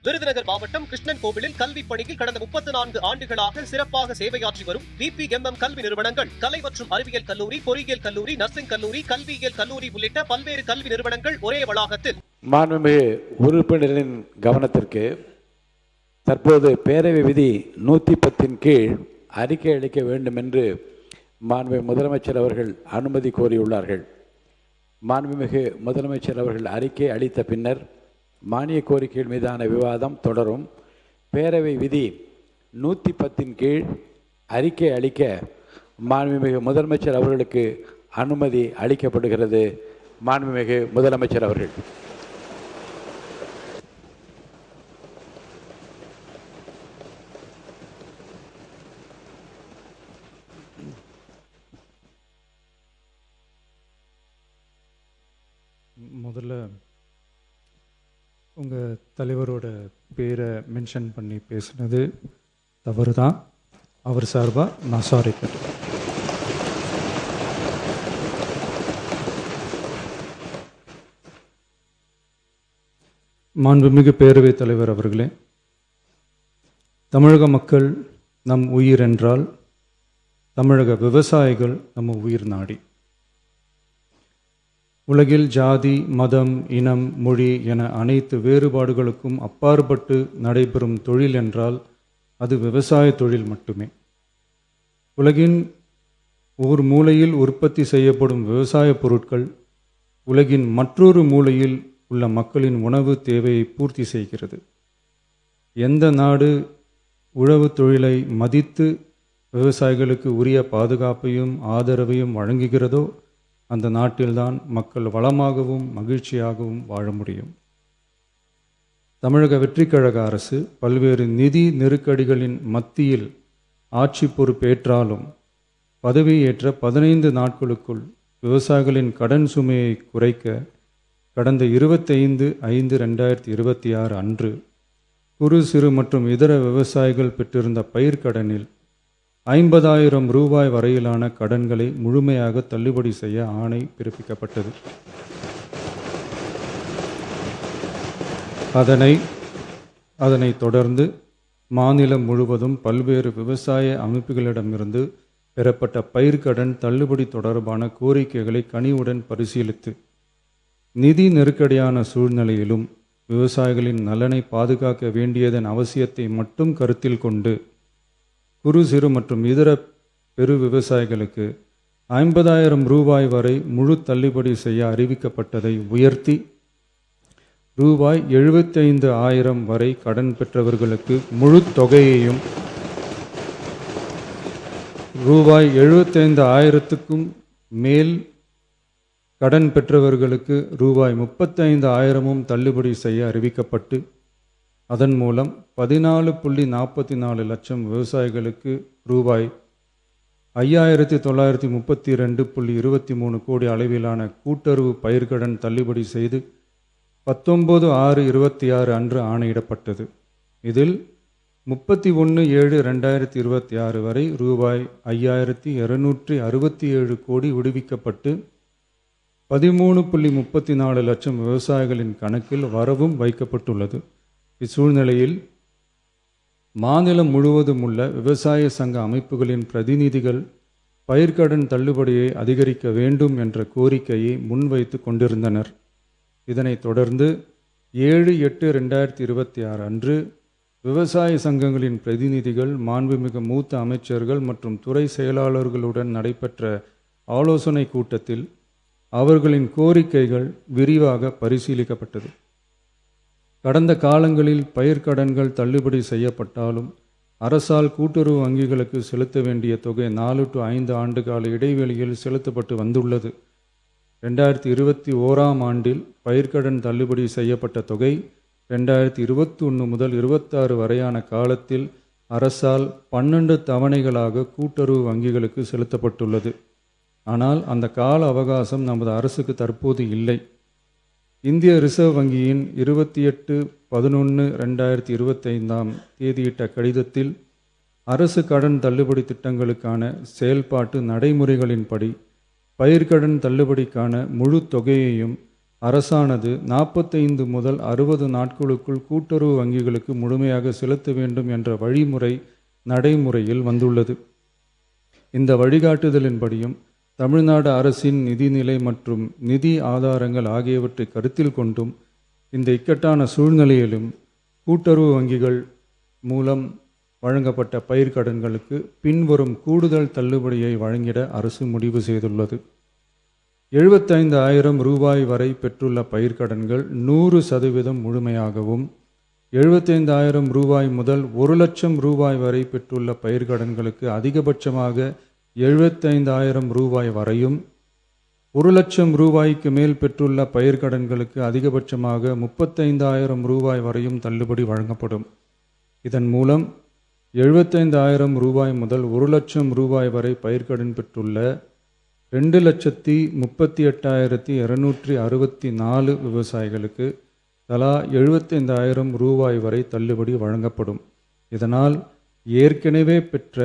விருதுநகர் மாவட்டம் கிருஷ்ணன் கோவிலில் கல்வி பணியில் கடந்த 34 ஆண்டுகளாக சிறப்பாக சேவையாற்றி வரும் VPMM கல்வி நிறுவனங்கள், கலை மற்றும் அறிவியல் கல்லூரி, பொறியியல் கல்லூரி, நர்சிங் கல்லூரி, கல்வியியல் கல்லூரி உள்ளிட்ட பல்வேறு கல்வி நிறுவனங்கள் ஒரே வளாகத்தில். மாண்புமிகு உறுப்பினரின் கவனத்திற்கு தற்போது பேரவை விதி 110 கீழ் அறிக்கை அளிக்க வேண்டும் என்று மாண்புமிகு முதலமைச்சர் அவர்கள் அனுமதி கோரியுள்ளார்கள். மாண்புமிகு முதலமைச்சர் அவர்கள் அறிக்கை அளித்த பின்னர் மானிய கோரிக்கைகள் மீதான விவாதம் தொடரும். பேரவை விதி 110 கீழ் அறிக்கை அளிக்க மாண்புமிகு முதலமைச்சர் அவர்களுக்கு அனுமதி அளிக்கப்படுகிறது. மாண்புமிகு முதலமைச்சர் அவர்கள். முதல்ல உங்கள் தலைவரோட பேரை மென்ஷன் பண்ணி பேசுனது தவறு தான். அவர் சார்பாக நான் சாரி கேட்டேன். மாண்புமிகு பேரவைத் தலைவர் அவர்களே, தமிழக மக்கள் நம் உயிர் என்றால் தமிழக விவசாயிகள் நம்ம உயிர் நாடி. உலகில் ஜாதி, மதம், இனம், மொழி என அனைத்து வேறுபாடுகளுக்கும் அப்பாற்பட்டு நடைபெறும் தொழில் என்றால் அது விவசாய தொழில் மட்டுமே. உலகின் ஒரு மூலையில் உற்பத்தி செய்யப்படும் விவசாய பொருட்கள் உலகின் மற்றொரு மூலையில் உள்ள மக்களின் உணவு தேவையை பூர்த்தி செய்கிறது. எந்த நாடு உழவு தொழிலை மதித்து விவசாயிகளுக்கு உரிய பாதுகாப்பையும் ஆதரவையும் வழங்குகிறதோ அந்த நாட்டில்தான் மக்கள் வளமாகவும் மகிழ்ச்சியாகவும் வாழ முடியும். தமிழக வெற்றிக்கழக அரசு பல்வேறு நிதி நெருக்கடிகளின் மத்தியில் ஆட்சி பொறுப்பேற்றாலும் பதவியேற்ற 15 நாட்களுக்குள் விவசாயிகளின் கடன் சுமையை குறைக்க கடந்த 25/5/2026 அன்று குறு சிறு மற்றும் இதர விவசாயிகள் பெற்றிருந்த பயிர்க்கடனில் 50,000 ரூபாய் வரையிலான கடன்களை முழுமையாக தள்ளுபடி செய்ய ஆணை பிறப்பிக்கப்பட்டது. அதனைத் தொடர்ந்து மாநிலம் முழுவதும் பல்வேறு விவசாய அமைப்புகளிடமிருந்து பெறப்பட்ட பயிர்க்கடன் தள்ளுபடி தொடர்பான கோரிக்கைகளை கனிவுடன் பரிசீலித்து நிதி நெருக்கடியான சூழ்நிலையிலும் விவசாயிகளின் நலனை பாதுகாக்க வேண்டியதன் அவசியத்தை மட்டும் கருத்தில் கொண்டு குறு சிறு மற்றும் இதர பெரு விவசாயிகளுக்கு 50,000 ரூபாய் வரை முழு தள்ளுபடி செய்ய அறிவிக்கப்பட்டதை உயர்த்தி ரூபாய் 75,000 வரை கடன் பெற்றவர்களுக்கு முழு தொகையையும் ரூபாய் 75,000க்கும் மேல் கடன் பெற்றவர்களுக்கு ரூபாய் 35,000 தள்ளுபடி செய்ய அறிவிக்கப்பட்டு அதன் மூலம் 14.44 லட்சம் விவசாயிகளுக்கு ரூபாய் 5,932.23 கோடி அளவிலான கூட்டுறவு பயிர்க்கடன் தள்ளுபடி செய்து 19/6/26 அன்று ஆணையிடப்பட்டது. இதில் 31/7/2026 வரை ரூபாய் 5,267 கோடி விடுவிக்கப்பட்டு 13.34 லட்சம் விவசாயிகளின் கணக்கில் வரவும் வைக்கப்பட்டுள்ளது. இச்சூழ்நிலையில் மாநிலம் முழுவதும் உள்ள விவசாய சங்க அமைப்புகளின் பிரதிநிதிகள் பயிர்க்கடன் தள்ளுபடியை அதிகரிக்க வேண்டும் என்ற கோரிக்கையை முன்வைத்து கொண்டிருந்தனர். இதனைத் தொடர்ந்து 7/8/2026 அன்று விவசாய சங்கங்களின் பிரதிநிதிகள் மாண்புமிகு மூத்த அமைச்சர்கள் மற்றும் துறை செயலாளர்களுடன் நடைபெற்ற ஆலோசனை கூட்டத்தில் அவர்களின் கோரிக்கைகள் விரிவாக பரிசீலிக்கப்பட்டது. கடந்த காலங்களில் பயிர்க்கடன்கள் தள்ளுபடி செய்யப்பட்டாலும் அரசால் கூட்டுறவு வங்கிகளுக்கு செலுத்த வேண்டிய தொகை 4 to 5 ஆண்டு கால இடைவெளியில் செலுத்தப்பட்டு வந்துள்ளது. 2021 ஆண்டில் பயிர்க்கடன் தள்ளுபடி செய்யப்பட்ட தொகை 2021 முதல் 26 வரையான காலத்தில் அரசால் 12 தவணைகளாக கூட்டுறவு வங்கிகளுக்கு செலுத்தப்பட்டுள்ளது. ஆனால் அந்த கால அவகாசம் நமது அரசுக்கு தற்போது இல்லை. இந்திய ரிசர்வ் வங்கியின் 28/11/2025 தேதியிட்ட கடிதத்தில் அரசு கடன் தள்ளுபடி திட்டங்களுக்கான செயல்பாட்டு நடைமுறைகளின்படி பயிர்க்கடன் தள்ளுபடிக்கான முழு தொகையையும் அரசானது 45 முதல் 60 நாட்களுக்குள் கூட்டுறவு வங்கிகளுக்கு முழுமையாக செலுத்த வேண்டும் என்ற வழிமுறை நடைமுறையில் வந்துள்ளது. இந்த வழிகாட்டுதலின்படியும் தமிழ்நாடு அரசின் நிதிநிலை மற்றும் நிதி ஆதாரங்கள் ஆகியவற்றை கருத்தில் கொண்டும் இந்த இக்கட்டான சூழ்நிலையிலும் கூட்டுறவு வங்கிகள் மூலம் வழங்கப்பட்ட பயிர்க்கடன்களுக்கு பின்வரும் கூடுதல் தள்ளுபடியை வழங்கிட அரசு முடிவு செய்துள்ளது. 75,000 ரூபாய் வரை பெற்றுள்ள பயிர்க்கடன்கள் 100% முழுமையாகவும், 75,000 ரூபாய் முதல் 1,00,000 ரூபாய் வரை பெற்றுள்ள பயிர்க்கடன்களுக்கு அதிகபட்சமாக 75,000 ரூபாய் வரையும், 1,00,000 ரூபாய்க்கு மேல் பெற்றுள்ள பயிர்க்கடன்களுக்கு அதிகபட்சமாக 35,000 ரூபாய் வரையும் தள்ளுபடி வழங்கப்படும். இதன் மூலம் 75,000 ரூபாய் முதல் 1,00,000 ரூபாய் வரை பயிர்க்கடன் பெற்றுள்ள 2,38,264 விவசாயிகளுக்கு தலா 75,000 ரூபாய் வரை தள்ளுபடி வழங்கப்படும். இதனால் ஏற்கனவே பெற்ற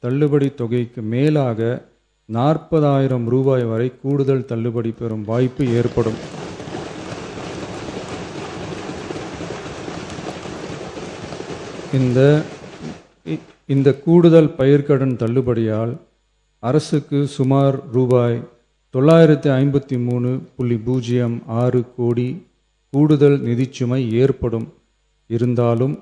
தள்ளுபடி தொகைக்கு மேலாக 40,000 ரூபாய் வரை கூடுதல் தள்ளுபடி பெறும் வாய்ப்பு ஏற்படும். இந்த கூடுதல் பயிர்க்கடன் தள்ளுபடியால் அரசுக்கு சுமார் ரூபாய் 953.06 கோடி கூடுதல் நிதிச்சுமை ஏற்படும். இருந்தாலும்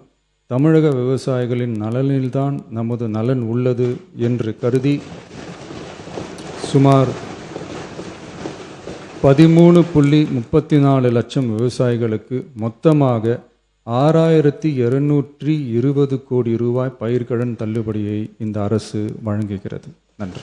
தமிழக விவசாயிகளின் நலனில்தான் நமது நலன் உள்ளது என்று கருதி சுமார் 13.34 லட்சம் விவசாயிகளுக்கு மொத்தமாக 6,220 கோடி ரூபாய் பயிர்க்கடன் தள்ளுபடியை இந்த அரசு வழங்குகிறது. நன்றி.